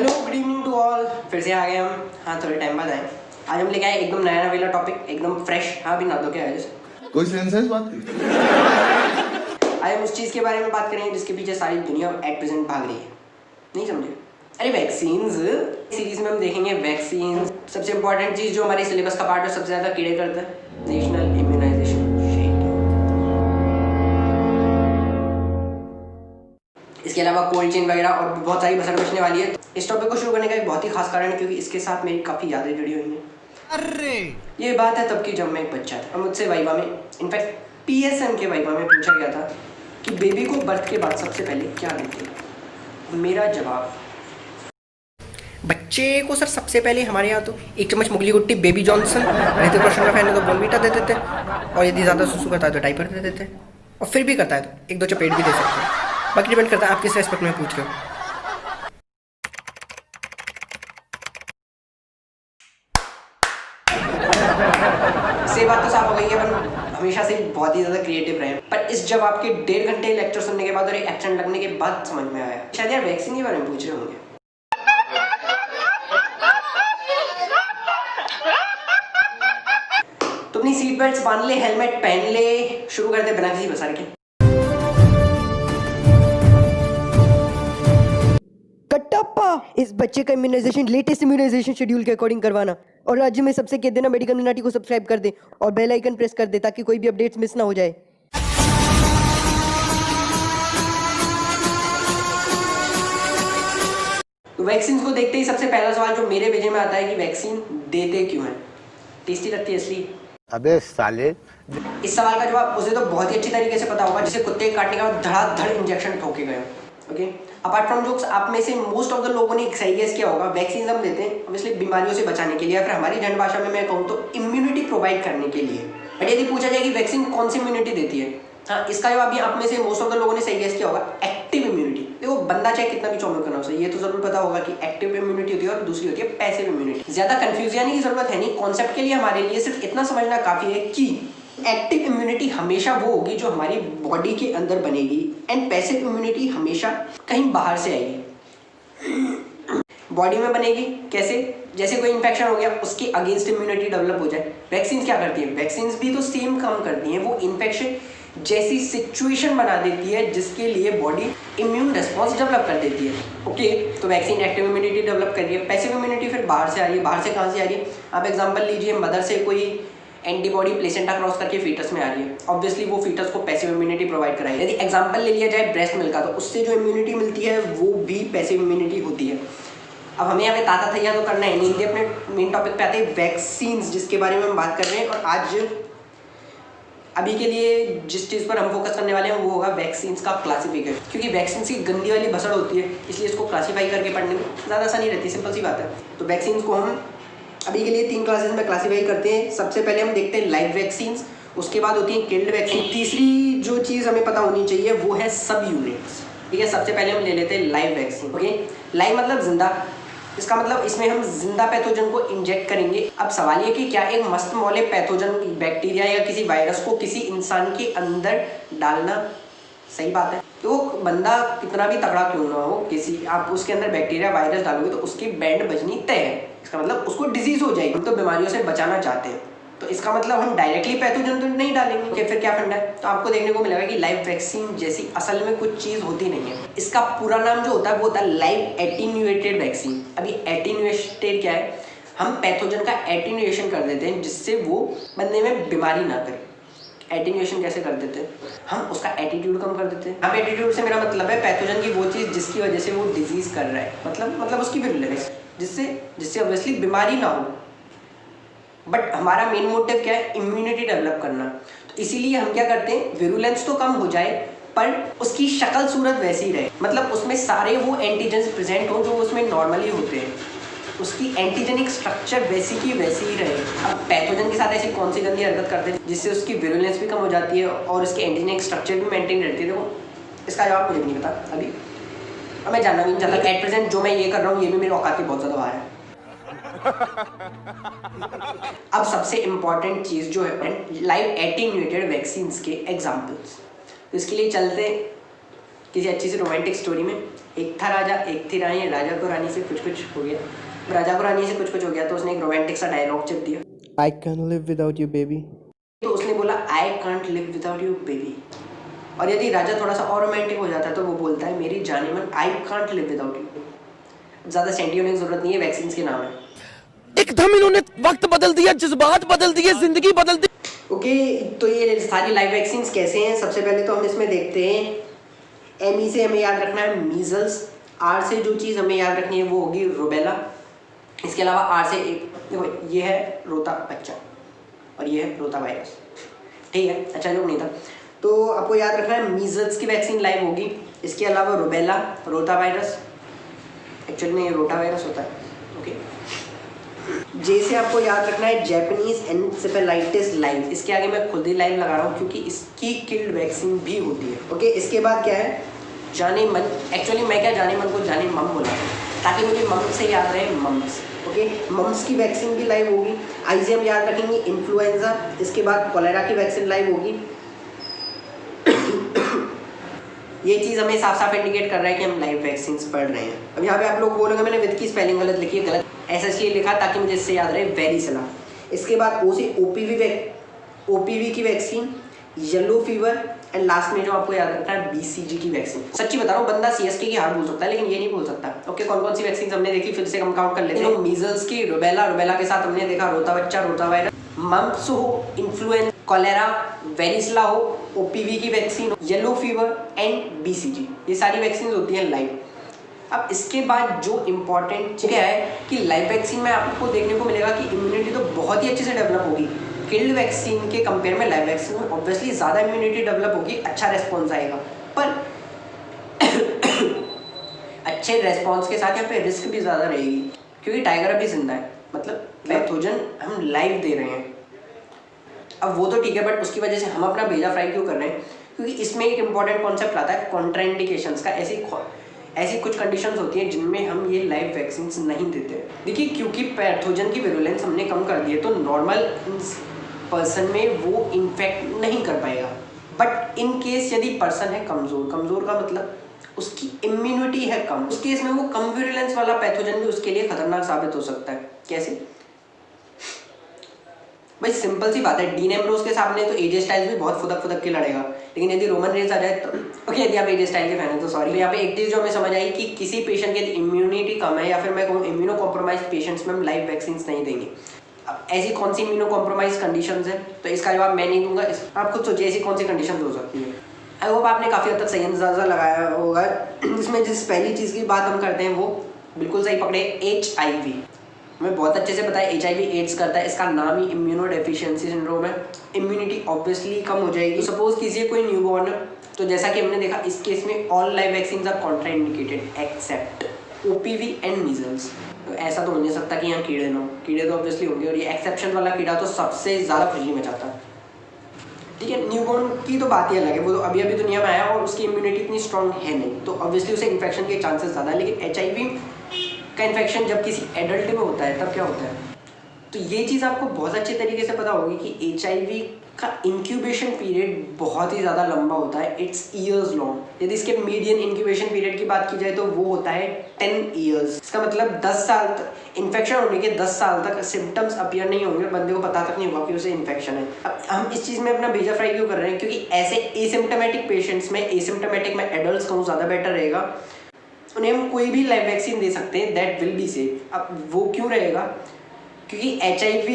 Hello good evening to all. फिर से आ गए हम। हाँ, थोड़े टाइम बाद आए। आज हम लेके आए एकदम नया नवेला टॉपिक, एकदम फ्रेश। हाँ, अभी ना दो क्या है जैसे कोई सेंस है इस बात की? आज हम उस चीज़ के बारे में बात करेंगे जिसके पीछे सारी दुनिया एट प्रेजेंट भाग रही है। नहीं समझे? अरे वैक्सीन्स सीरीज में हम देखेंगे वैक्सीन। सबसे इंपॉर्टेंट चीज़ जो हमारे सिलेबस का पार्ट है, सबसे ज़्यादा कीड़े करता है, नेशनल इम्यूनाइजेशन। इसके अलावा कोल्ड चेन वगैरह और बहुत सारी बसर बचने वाली है। इस टॉपिक को शुरू करने का एक बहुत ही खास कारण है क्योंकि इसके साथ मेरी काफ़ी यादें जुड़ी हुई हैं। अरे ये बात है तब की जब मैं एक बच्चा था और मुझसे वाइवा में, इनफैक्ट पीएसएम के वाइवा में पूछा गया था कि बेबी को बर्थ के बाद सबसे पहले क्या देते हैं। मेरा जवाब, बच्चे को सर सबसे पहले हमारे यहाँ तो 1 चम्मच मुगली गुट्टी बेबी जॉनसन, ऋतिक रोशन का फैन है तो बॉर्नवीटा दे देते हैं, और यदि ज़्यादा सुसु करता है तो डाइपर दे देते हैं, और फिर भी करता है तो 1-2 चपेट भी दे सकते हैं। बाकी डिपेंड करता है आप किस रेस्पेक्ट में पूछ रहे हो। से बात तो साफ हो गई है, पर हमेशा से बहुत ही ज़्यादा क्रिएटिव रहे। पर इस जवाब के 1.5 घंटे लेक्चर सुनने के बाद और एक एक्शन लगने के बाद समझ में आया शायद यार वैक्सीन के बारे में पूछ रहे होंगे। तो अपनी सीट बेल्ट बांध ले, हेलमेट पहन ले, शुरू कर दे बिना किसी बसर के। कटप्पा, इस बच्चे का इम्यूनाइजेशन लेटेस्ट इम्यूनाइजेशन शेड्यूल के अकॉर्डिंग करवाना, और राज्य में सबसे कह देना मेडिकल मिनाटी को सब्सक्राइब कर दे और बेल आइकन प्रेस कर दे ताकि कोई भी अपडेट्स मिस ना हो जाए। तो वैक्सीन को देखते ही सबसे पहला सवाल जो मेरे भेजे में आता है कि वैक्सीन देते क्यों हैं? टेस्टी लगती है इसलिए? अबे साले, इस सवाल का जवाब उसे तो बहुत ही अच्छी तरीके से पता होगा, जिसे कुत्ते काटने के बाद धड़ाधड़ इंजेक्शन ठोके गए। ओके, अपार्ट फ्रॉम जोक्स, आप में से मोस्ट ऑफ द लोगों ने एक सही गेस किया होगा। वैक्सीन हम देते हैं ऑब्वियसली बीमारियों से बचाने के लिए, या फिर हमारी झंड भाषा में मैं कहूँ तो इम्यूनिटी प्रोवाइड करने के लिए। बट यदि पूछा जाए कि वैक्सीन कौन सी इम्यूनिटी देती है, हाँ, इसका जवाब भी आप में से मोस्ट ऑफ द लोगों ने सही गेस किया होगा, एक्टिव इम्यूनिटी। देखो, बंदा चाहे कितना भी चौमुख करना हो, ये तो जरूर पता होगा कि एक्टिव इम्यूनिटी होती है और दूसरी होती है पैसिव इम्यूनिटी। ज्यादा कंफ्यूज की जरूरत है नहीं, कॉन्सेप्ट के लिए हमारे लिए सिर्फ इतना समझना काफी है कि एक्टिव इम्यूनिटी हमेशा वो होगी जो हमारी बॉडी के अंदर बनेगी, एंड पैसिव इम्यूनिटी हमेशा कहीं बाहर से आएगी, बॉडी में बनेगी। कैसे? जैसे कोई इन्फेक्शन हो गया, उसके अगेंस्ट इम्यूनिटी डेवलप हो जाए। वैक्सीन क्या करती है? वैक्सीन भी तो सेम काम करती है, वो इन्फेक्शन जैसी सिचुएशन बना देती है जिसके लिए बॉडी इम्यून रिस्पॉन्स डेवलप कर देती है। ओके, तो वैक्सीन एक्टिव इम्यूनिटी डेवलप कर रही है, पैसिव इम्यूनिटी फिर बाहर से आ रही है। बाहर से कहाँ से आ रही है? आप एग्जांपल लीजिए, मदर से कोई एंटीबॉडी प्लेसेंटा क्रॉस करके फीटस में आ रही है, ऑब्वियसली वो फीटस को पैसिव इम्यूनिटी प्रोवाइड कराएगी। यदि एग्जांपल ले लिया जाए ब्रेस्ट मिल्क का, तो उससे जो इम्यूनिटी मिलती है वो भी पैसिव इम्यूनिटी होती है। अब हमें यहाँ पे ताता थैया तो करना है नहीं, इसलिए अपने मेन टॉपिक पे आते हैं, वैक्सीन, जिसके बारे में हम बात कर रहे हैं। और आज अभी के लिए जिस चीज़ पर हम फोकस करने वाले हैं वो होगा वैक्सीन का क्लासिफिकेशन, क्योंकि वैक्सीन की गंदी वाली भसड़ होती है, इसलिए इसको क्लासीफाई करके पढ़ने में ज़्यादा आसानी रहती है। सिंपल सी बात है। तो वैक्सीन को हम अभी के लिए 3 क्लासेस में क्लासीफाई करते हैं। सबसे पहले हम देखते हैं लाइव वैक्सीन, उसके बाद होती है किल्ड वैक्सीन, तीसरी जो चीज़ हमें पता होनी चाहिए वो है सब यूनिट्स। ठीक है, सबसे पहले हम ले लेते हैं लाइव वैक्सीन। ओके, लाइव मतलब जिंदा, इसका मतलब इसमें हम जिंदा पैथोजन को इंजेक्ट करेंगे। अब सवाल ये कि क्या एक मस्त मौले पैथोजन, बैक्टीरिया या किसी वायरस को किसी इंसान के अंदर डालना सही बात है? तो बंदा कितना भी तगड़ा क्यों ना हो, किसी आप उसके अंदर बैक्टीरिया वायरस डालोगे तो उसकी बैंड बजनी तय है। इसका मतलब उसको डिजीज हो जाएगी। हम तो बीमारियों से बचाना चाहते हैं, तो इसका मतलब हम डायरेक्टली पैथोजन तो नहीं डालेंगे। कि फिर क्या फंडा है? तो आपको देखने को मिलेगा कि लाइव वैक्सीन जैसी असल में कुछ चीज़ होती नहीं है। इसका पूरा नाम जो होता है वो होता है लाइव एटीन्यूएटेड वैक्सीन। अभी एटीन्यूएटेड क्या है? हम पैथोजन का एटीन्यूएशन कर देते हैं जिससे वो बंदे में बीमारी ना करे। एटीन्यूएशन कैसे कर देते हैं? हम उसका एटीट्यूड कम कर देते हैं। अब एटीट्यूड से मेरा मतलब है पैथोजन की वो चीज़ जिसकी वजह से वो डिजीज कर रहा है, मतलब उसकी विरुलेंस, जिससे ऑब्वियसली बीमारी ना हो। बट हमारा मेन मोटिव क्या है? इम्यूनिटी डेवलप करना। तो इसीलिए हम क्या करते हैं, विरुलेंस तो कम हो जाए पर उसकी शक्ल सूरत वैसी ही रहे, मतलब उसमें सारे वो एंटीजेंस प्रेजेंट हो जो उसमें नॉर्मली होते हैं, उसकी एंटीजेनिक स्ट्रक्चर वैसी की वैसी ही रहे। अब पैथोजन के साथ ऐसी कौन सी गंदी हरकत करते हैं जिससे उसकी विरुलेंस भी कम हो जाती है और उसकी एंटीजेनिक स्ट्रक्चर भी मेंटेन रहती है? देखो, इसका जवाब मुझे नहीं पता अभी, और मैं जानना भी नहीं चाहता। एट प्रेजेंट जो मैं ये कर रहा हूँ ये भी मेरे औकात के बहुत ज़्यादा बाहर है। अब सबसे इंपॉर्टेंट चीज जो है लाइव एटीन्यूएटेड वैक्सीन के एग्जांपल्स। तो इसके लिए चलते किसी अच्छी सी रोमांटिक स्टोरी में। एक था राजा एक थी रानी, राजा को रानी से कुछ कुछ हो गया, राजा को रानी से कुछ कुछ हो गया तो उसने एक रोमांटिक सा डायलॉग चिप दिया, I can't live without you, baby. तो उसने बोला I can't live without you baby. और यदि राजा थोड़ा सा और रोमांटिक हो जाता है तो वो बोलता है मेरी जाने मन I can't live without you. ज़्यादा सेंटी होने की जरूरत नहीं है, वैक्सीन के नाम है। एकदम इन्होंने वक्त बदल दिया, जज्बात बदल दिए, जिंदगी बदल दी। ओके, तो ये सारी लाइव वैक्सीन कैसे हैं? सबसे पहले तो हम इसमें देखते हैं एम से हमें याद रखना है मीजल्स, आर से जो चीज़ हमें याद रखनी है वो होगी रूबेला। इसके अलावा आर से एक देखो ये है रोता बच्चा और ये है रोता वायरस, ठीक है, अच्छा जो नहीं था। तो आपको याद रखना है मीजल्स की वैक्सीन लाइव होगी, इसके अलावा रूबेला, रोता वायरस, एक्चुअली में ये रोटा वायरस होता है, ओके। जैसे आपको याद रखना है जैपनीज एनसेफेलाइटिस लाइव, इसके आगे मैं खुद ही लाइव लगा रहा हूँ क्योंकि इसकी किल्ड वैक्सीन भी होती है, ओके। इसके बाद क्या है जाने मन, एक्चुअली मैं क्या जाने मन को जाने मम बोला ताकि मुझे मम से याद रहे मम्स, ओके। मम्स की वैक्सीन भी लाइव होगी। आई से हम याद रखेंगे इन्फ्लुएंजा, इसके बाद कॉलेरा की वैक्सीन लाइव होगी। ये चीज़ हमें साफ साफ इंडिकेट कर रहा है कि हम लाइव वैक्सीन पढ़ रहे हैं। अब यहाँ पे आप लोग बोलोगे मैंने विद की स्पेलिंग गलत लिखी है, गलत ऐसा इसलिए लिखा ताकि मुझे इससे याद रहे वेरिसला। इसके बाद ओ से ओपीवी की vaccine, yellow fever and last में जो आपको याद रखना है बीसीजी की वैक्सीन। सच्ची बता रहा हूँ बंदा सीएसके की हार बोल सकता है लेकिन ये नहीं बोल सकता, ओके। कौन कौन सी वैक्सीन हमने देखी फिर से हम काउंट कर लेते हैं। मीजल्स की रूबेला के साथ हमने देखा रोता बच्चा, रोता वायरस, मम्प्स हो, इन्फ्लुएंजा, कॉलेरा, वेरिसला हो, ओपीवी की vaccine, yellow fever and BCG, ये सारी वैक्सीन होती हैं लाइव। अब इसके बाद जो इम्पोर्टेंट चीज़ है कि लाइव वैक्सीन में आपको देखने को मिलेगा कि इम्यूनिटी तो बहुत ही अच्छे से डेवलप होगी। किल्ड वैक्सीन के कंपेयर में लाइव वैक्सीन में ऑब्वियसली ज़्यादा इम्यूनिटी डेवलप होगी, अच्छा रेस्पॉन्स आएगा, पर अच्छे रेस्पॉन्स के साथ यहाँ पे रिस्क भी ज़्यादा रहेगी क्योंकि टाइगर अभी जिंदा है, मतलब पैथोजन हम लाइव दे रहे हैं। अब वो तो ठीक है बट उसकी वजह से हम अपना भेजा फ्राई क्यों कर रहे हैं? क्योंकि इसमें एक इंपॉर्टेंट कॉन्सेप्ट आता है कॉन्ट्राइंडिकेशंस का। ऐसी कुछ कंडीशंस होती हैं जिनमें हम ये लाइव वैक्सीन्स नहीं देते। देखिए क्योंकि पैथोजन की विरुलेंस हमने कम कर दी है तो नॉर्मल पर्सन में वो इन्फेक्ट नहीं कर पाएगा, बट इन केस यदि पर्सन है कमज़ोर का मतलब उसकी इम्यूनिटी है कम, उस केस में वो कम विरुलेंस वाला पैथोजन भी उसके लिए खतरनाक साबित हो सकता है। कैसे? भाई सिंपल सी बात है, डीन एम्ब्रोस के सामने तो एजे स्टाइल्स भी बहुत फुदक के लड़ेगा, लेकिन यदि रोमन रेंस आ जाए तो ओके, यदि आप एजे स्टाइल के फैन हैं तो सॉरी। यहाँ पे एक चीज़ जो हमें समझ आई कि किसी पेशेंट की इम्यूनिटी कम है या फिर मैं कहूँ इम्यूनो कॉम्प्रोमाइज पेशेंट्स में हम लाइव वैक्सीन नहीं देंगे। अब ऐसी कौन सी इम्यूनो कॉम्प्रोमाइज कंडीशंस हैं तो इसका जवाब मैं नहीं दूंगा, आप खुद सोचिए ऐसी कौन सी कंडीशन हो सकती है। आई होप आपने काफ़ी हद तक सही अंदाजा लगाया होगा। इसमें जिस पहली चीज़ की बात हम करते हैं वो बिल्कुल सही पकड़े, HIV। हमें बहुत अच्छे से पता है HIV एड्स करता है, इसका नाम ही इम्यूनो डेफिशिएंसी सिंड्रोम है। इम्यूनिटी ऑब्वियसली कम हो जाएगी। सपोज कीजिए कोई न्यूबॉर्न है तो जैसा कि हमने देखा इस केस में all live vaccine are contraindicated except OPV and measles. तो ऐसा तो हो नहीं सकता कि यहाँ कीड़े ना हो, कीड़े तो ऑब्वियसली होंगे और ये एक्सेप्शन वाला कीड़ा तो सबसे ज़्यादा खुजली मचाता है, ठीक है। न्यूबॉर्न की तो बात ही अलग है, वो तो अभी दुनिया में आया और उसकी इम्यूनिटी इतनी स्ट्रॉन्ग है नहीं तो ऑब्वियसली उसे इन्फेक्शन के चांसेस ज़्यादा है। लेकिन HIV का इन्फेक्शन जब किसी एडल्ट में होता है तब क्या होता है? तो ये चीज़ आपको बहुत अच्छे तरीके से पता होगी कि HIV का इंक्यूबेशन पीरियड बहुत ही ज़्यादा लंबा होता है, इट्स ईयर्स लॉन्ग। यदि इसके मीडियन इंक्यूबेशन पीरियड की बात की जाए तो वो होता है 10 ईयर्स। इसका मतलब 10 साल तक इन्फेक्शन होने के 10 साल तक सिम्टम्स अपीयर नहीं होंगे, बंदे को पता तक नहीं होगा कि उसे इन्फेक्शन है। अब हम इस चीज़ में अपना भेजा फ्राई क्यों कर रहे हैं? क्योंकि ऐसे एसिम्टोमेटिक पेशेंट्स में, एसिम्टोमेटिक में एडल्ट कहूँ ज़्यादा बेटर रहेगा, उन्हें हम कोई भी लाइव वैक्सीन दे सकते हैं, दैट विल बी सेफ। अब वो क्यों रहेगा? क्योंकि HIV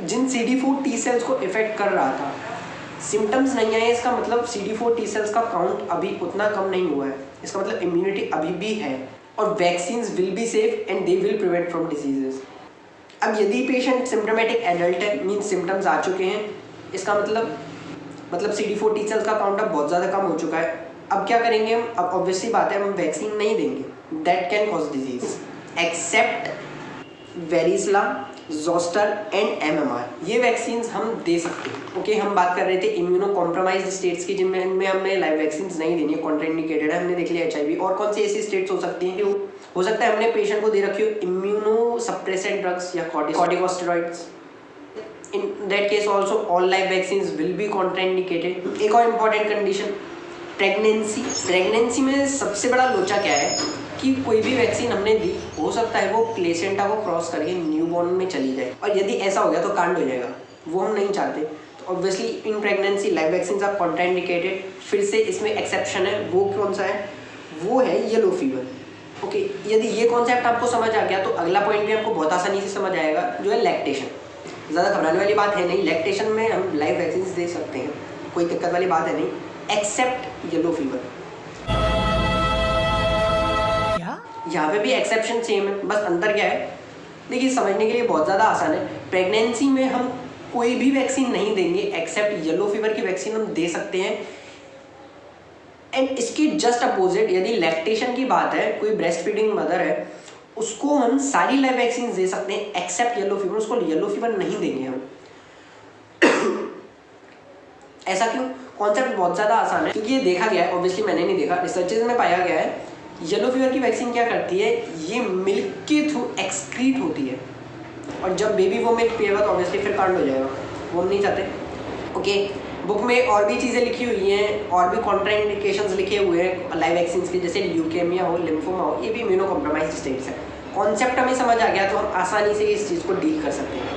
जिन CD4 T सेल्स को इफेक्ट कर रहा था, सिम्टम्स नहीं आए, इसका मतलब CD4 T सेल्स का काउंट अभी उतना कम नहीं हुआ है, इसका मतलब इम्यूनिटी अभी भी है और vaccines will be safe and they will prevent from diseases. अब यदि पेशेंट सिम्टोमेटिक एडल्ट है, मीन्स सिम्टम्स आ चुके हैं, इसका मतलब CD4 T सेल्स का काउंट अब बहुत ज़्यादा कम हो चुका है। अब क्या करेंगे हम? अब ऑब्वियसली बात है हम वैक्सीन नहीं देंगे, that can cause disease, except varicella, zoster and MMR। ये वैक्सीन हम दे सकते हैं, ओके। हम बात कर रहे थे इम्यूनो कॉम्प्रोमाइज्ड स्टेट्स की जिनमें हमने लाइव वैक्सीन नहीं देनी है, कॉन्ट्राइंडिकेटेड है, हमने देख लिया HIV। और कौन सी ऐसी स्टेट्स हो सकती हैं? हो सकता है हमने पेशेंट को दे रखी हो इम्यूनो सप्रेसेंट ड्रग्स या corticosteroids. In that case also all live vaccines will be contraindicated। एक और इम्पॉर्टेंट कंडीशन प्रेगनेंसी में सबसे बड़ा लोचा क्या है कि कोई भी वैक्सीन हमने दी, हो सकता है वो प्लेसेंटा को क्रॉस करके न्यूबॉर्न में चली जाए, और यदि ऐसा हो गया तो कांड हो जाएगा, वो हम नहीं चाहते। तो obviously in pregnancy live vaccine are contraindicated. फिर से इसमें एक्सेप्शन है, वो कौन सा है? वो है येलो फीवर। ओके, यदि ये कॉन्सेप्ट आपको समझ आ गया तो अगला पॉइंट भी आपको बहुत आसानी से समझ आएगा, जो है लैक्टेशन। ज़्यादा घबराने वाली बात है नहीं, लैक्टेशन में हम लाइव वैक्सीन दे सकते हैं, कोई दिक्कत वाली बात है नहीं, एक्सेप्ट येलो फीवर। यहाँ पे भी एक्सेप्शन सेम है, बस अंतर क्या है देखिए, समझने के लिए बहुत ज़्यादा आसान है। प्रेगनेंसी में हम कोई भी वैक्सीन नहीं देंगे एक्सेप्ट येलो फीवर की वैक्सीन हम दे सकते हैं। एंड इसकी जस्ट अपोजिट यदि लैक्टेशन की बात है, कोई ब्रेस्ट फीडिंग मदर है, उसको हम सारी लाइव वैक्सीन दे सकते हैं एक्सेप्ट येलो फीवर, उसको येलो फीवर नहीं देंगे हम। ऐसा क्यों? कॉन्सेप्ट बहुत ज़्यादा आसान है, क्योंकि ये देखा गया है, ऑब्वियसली मैंने नहीं देखा, रिसर्चेज में पाया गया है, येलो फीवर की वैक्सीन क्या करती है, ये मिल्क के थ्रू एक्सक्रीट होती है, और जब बेबी वो मिल्क पिएगा तो ऑब्वियसली फिर कांड हो जाएगा, वो हम नहीं चाहते। ओके, बुक में और भी चीज़ें लिखी हुई हैं, और भी कॉन्ट्राइंडिकेशंस लिखे हुए हैं लाइव वैक्सीन के, जैसे ल्यूकेमिया हो, लिम्फोमा हो, ये भी इम्यूनो कॉम्प्रोमाइज्ड स्टेट्स है। कॉन्सेप्ट हमें समझ आ गया तो हम आसानी से इस चीज़ को डील कर सकते हैं।